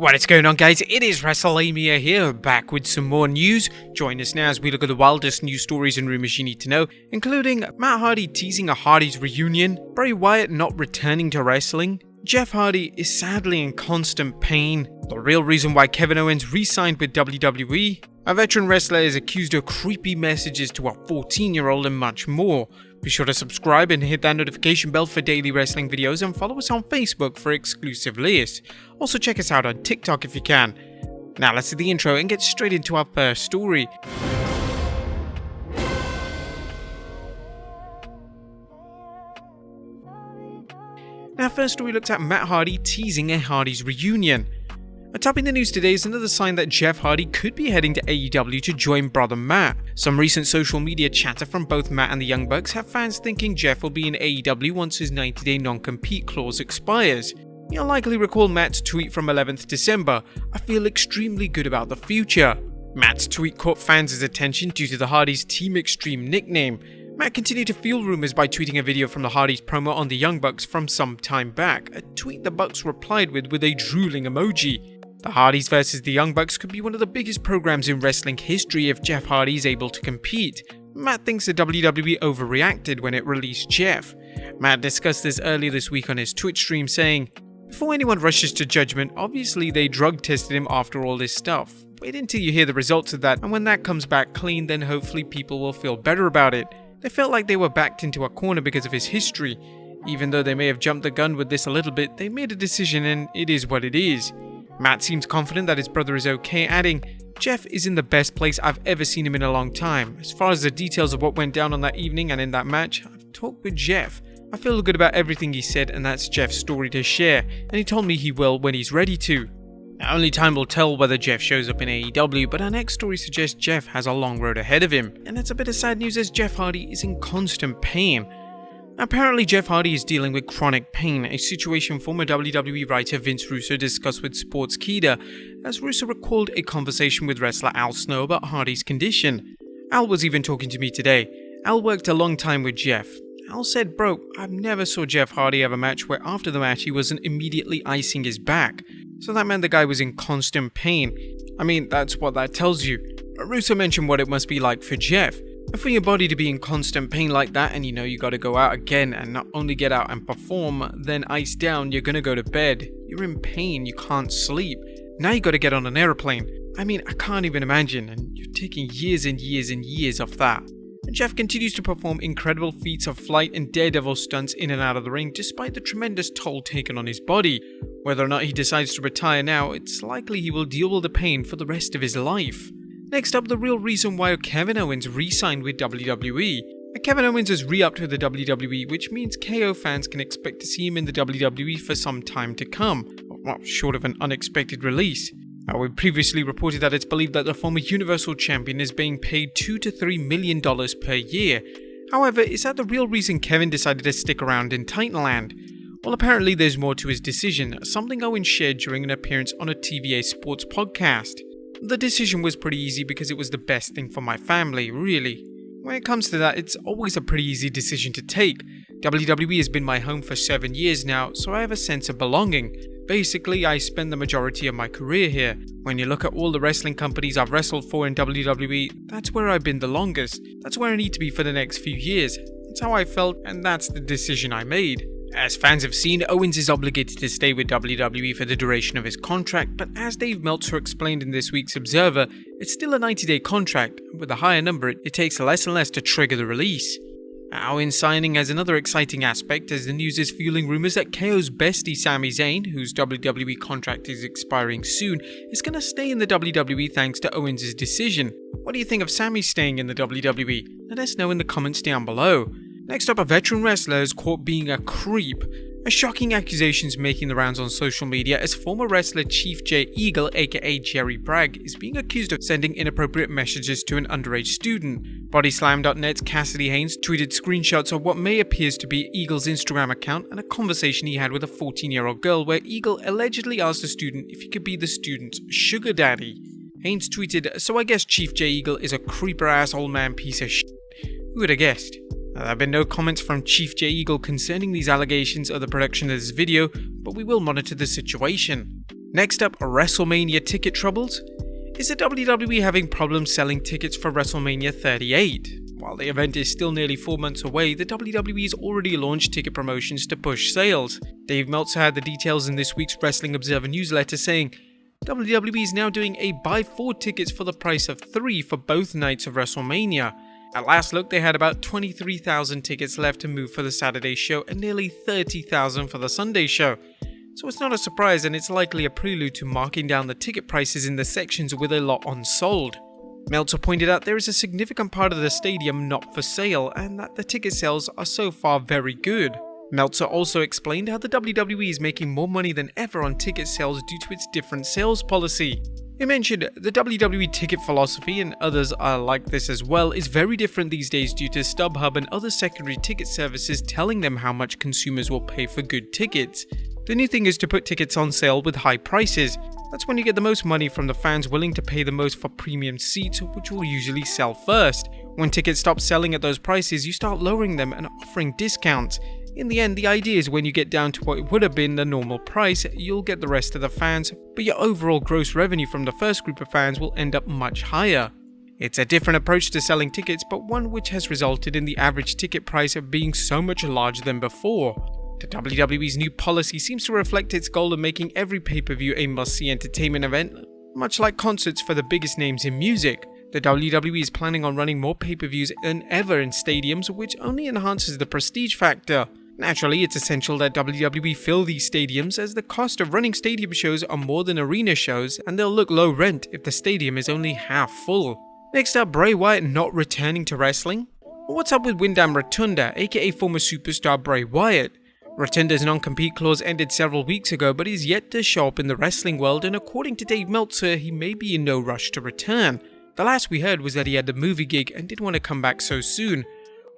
What is going on, guys? It is Wrestlelamia here, back with some more news. Join us now as we look at the wildest news stories and rumors you need to know, including Matt Hardy teasing a Hardy's reunion, Bray Wyatt not returning to wrestling, Jeff Hardy is sadly in constant pain, the real reason why Kevin Owens re-signed with WWE, a veteran wrestler is accused of creepy messages to a 14-year-old, and much more. Be sure to subscribe and hit that notification bell for daily wrestling videos, and follow us on Facebook for exclusive lists. Also check us out on TikTok if you can. Now let's do the intro and get straight into our first story. Our first story looks at Matt Hardy teasing a Hardy's reunion. Topping the news today is another sign that Jeff Hardy could be heading to AEW to join brother Matt. Some recent social media chatter from both Matt and the Young Bucks have fans thinking Jeff will be in AEW once his 90-day non-compete clause expires. You'll likely recall Matt's tweet from 11th December, "I feel extremely good about the future." Matt's tweet caught fans' attention due to the Hardys' Team Extreme nickname. Matt continued to fuel rumors by tweeting a video from the Hardys promo on the Young Bucks from some time back, a tweet the Bucks replied with a drooling emoji. The Hardys versus the Young Bucks could be one of the biggest programs in wrestling history if Jeff Hardy is able to compete. Matt thinks the WWE overreacted when it released Jeff. Matt discussed this earlier this week on his Twitch stream, saying, "Before anyone rushes to judgment, obviously they drug tested him after all this stuff. Wait until you hear the results of that, and when that comes back clean, then hopefully people will feel better about it. They felt like they were backed into a corner because of his history. Even though they may have jumped the gun with this a little bit, they made a decision and it is what it is." Matt seems confident that his brother is okay, adding, "Jeff is in the best place I've ever seen him in a long time. As far as the details of what went down on that evening and in that match, I've talked with Jeff. I feel good about everything he said, and that's Jeff's story to share, and he told me he will when he's ready to." Now, only time will tell whether Jeff shows up in AEW, but our next story suggests Jeff has a long road ahead of him, and that's a bit of sad news as Jeff Hardy is in constant pain. Apparently, Jeff Hardy is dealing with chronic pain, a situation former WWE writer Vince Russo discussed with Sportskeeda, as Russo recalled a conversation with wrestler Al Snow about Hardy's condition. Al was even talking to me today. Al worked a long time with Jeff. Al said, "Bro, I've never saw Jeff Hardy have a match where after the match he wasn't immediately icing his back. So that meant the guy was in constant pain. I mean, that's what that tells you." Russo mentioned what it must be like for Jeff. For your body to be in constant pain like that, and you gotta go out again, and not only get out and perform, then ice down, you're gonna go to bed. You're in pain, you can't sleep. Now you gotta get on an airplane. I mean, I can't even imagine, and you're taking years and years and years off that. And Jeff continues to perform incredible feats of flight and daredevil stunts in and out of the ring, despite the tremendous toll taken on his body. Whether or not he decides to retire now, it's likely he will deal with the pain for the rest of his life. Next up, the real reason why Kevin Owens re-signed with WWE. Kevin Owens has re-upped with the WWE, which means KO fans can expect to see him in the WWE for some time to come, well, short of an unexpected release. We previously reported that it's believed that the former Universal Champion is being paid $2 to $3 million per year. However, is that the real reason Kevin decided to stick around in Titanland? Well, apparently there's more to his decision, something Owens shared during an appearance on a TVA Sports podcast. "The decision was pretty easy because it was the best thing for my family, really. When it comes to that, it's always a pretty easy decision to take. WWE has been my home for 7 years now, so I have a sense of belonging. Basically, I spent the majority of my career here. When you look at all the wrestling companies I've wrestled for in WWE, that's where I've been the longest. That's where I need to be for the next few years. That's how I felt, and that's the decision I made." As fans have seen, Owens is obligated to stay with WWE for the duration of his contract, but as Dave Meltzer explained in this week's Observer, it's still a 90-day contract, and with a higher number, it takes less and less to trigger the release. Owens signing has another exciting aspect, as the news is fueling rumors that KO's bestie Sami Zayn, whose WWE contract is expiring soon, is going to stay in the WWE thanks to Owens' decision. What do you think of Sami staying in the WWE? Let us know in the comments down below. Next up, a veteran wrestler is caught being a creep. A shocking accusation is making the rounds on social media as former wrestler Chief Jay Eagle, aka Jerry Bragg, is being accused of sending inappropriate messages to an underage student. Bodyslam.net's Cassidy Haynes tweeted screenshots of what may appears to be Eagle's Instagram account and a conversation he had with a 14-year-old girl where Eagle allegedly asked the student if he could be the student's sugar daddy. Haynes tweeted, "So I guess Chief Jay Eagle is a creeper ass old man piece of shit. Who would have guessed?" There have been no comments from Chief Jay Eagle concerning these allegations or the production of this video, but we will monitor the situation. Next up, WrestleMania ticket troubles. Is the WWE having problems selling tickets for WrestleMania 38? While the event is still nearly 4 months away, the WWE has already launched ticket promotions to push sales. Dave Meltzer had the details in this week's Wrestling Observer newsletter saying, WWE is now doing a buy 4 tickets for the price of 3 for both nights of WrestleMania. At last look, they had about 23,000 tickets left to move for the Saturday show and nearly 30,000 for the Sunday show. So it's not a surprise, and it's likely a prelude to marking down the ticket prices in the sections with a lot unsold. Meltzer pointed out there is a significant part of the stadium not for sale, and that the ticket sales are so far very good. Meltzer also explained how the WWE is making more money than ever on ticket sales due to its different sales policy. He mentioned the WWE ticket philosophy, and others are like this as well, is very different these days due to StubHub and other secondary ticket services telling them how much consumers will pay for good tickets. The new thing is to put tickets on sale with high prices. That's when you get the most money from the fans willing to pay the most for premium seats, which will usually sell first. When tickets stop selling at those prices, you start lowering them and offering discounts. In the end, the idea is when you get down to what it would have been the normal price, you'll get the rest of the fans, but your overall gross revenue from the first group of fans will end up much higher. It's a different approach to selling tickets, but one which has resulted in the average ticket price being so much larger than before. The WWE's new policy seems to reflect its goal of making every pay-per-view a must-see entertainment event, much like concerts for the biggest names in music. The WWE is planning on running more pay-per-views than ever in stadiums, which only enhances the prestige factor. Naturally, it's essential that WWE fill these stadiums, as the cost of running stadium shows are more than arena shows, and they'll look low rent if the stadium is only half full. Next up, Bray Wyatt not returning to wrestling? What's up with Wyndham Rotunda, aka former superstar Bray Wyatt? Rotunda's non-compete clause ended several weeks ago, but he's yet to show up in the wrestling world, and according to Dave Meltzer, he may be in no rush to return. The last we heard was that he had a movie gig and didn't want to come back so soon.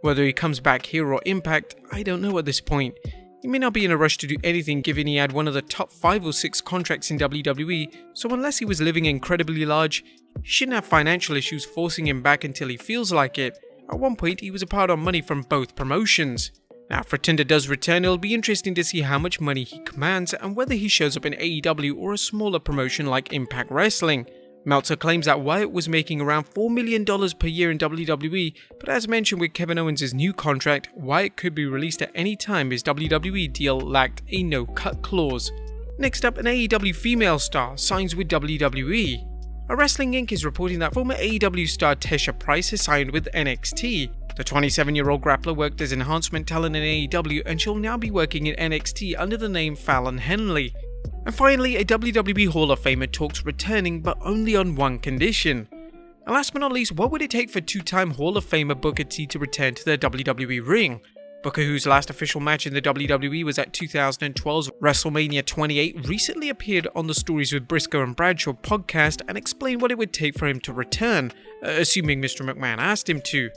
Whether he comes back here or Impact, I don't know at this point. He may not be in a rush to do anything given he had one of the top 5 or 6 contracts in WWE, so unless he was living incredibly large, he shouldn't have financial issues forcing him back until he feels like it. At one point, he was apart on money from both promotions. Now, if Rotunda does return, it'll be interesting to see how much money he commands and whether he shows up in AEW or a smaller promotion like Impact Wrestling. Meltzer claims that Wyatt was making around $4 million per year in WWE, but as mentioned with Kevin Owens' new contract, Wyatt could be released at any time his WWE deal lacked a no-cut clause. Next up, an AEW Female Star Signs with WWE. Wrestling Inc. is reporting that former AEW star Tesha Price has signed with NXT. The 27-year-old grappler worked as enhancement talent in AEW, and she'll now be working in NXT under the name Fallon Henley. And finally, a WWE Hall of Famer talks returning, but only on one condition. And last but not least, what would it take for two-time Hall of Famer Booker T to return to the WWE ring? Booker, whose last official match in the WWE was at 2012's WrestleMania 28, recently appeared on the Stories with Briscoe and Bradshaw podcast and explained what it would take for him to return, assuming Mr. McMahon asked him to.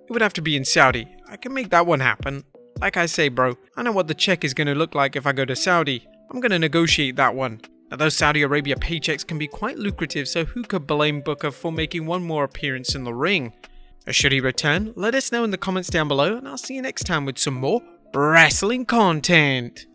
It would have to be in Saudi. I can make that one happen. Like I say, bro, I know what the check is going to look like if I go to Saudi. I'm going to negotiate that one. Now, those Saudi Arabia paychecks can be quite lucrative, so who could blame Booker for making one more appearance in the ring? Should he return? Let us know in the comments down below, and I'll see you next time with some more wrestling content.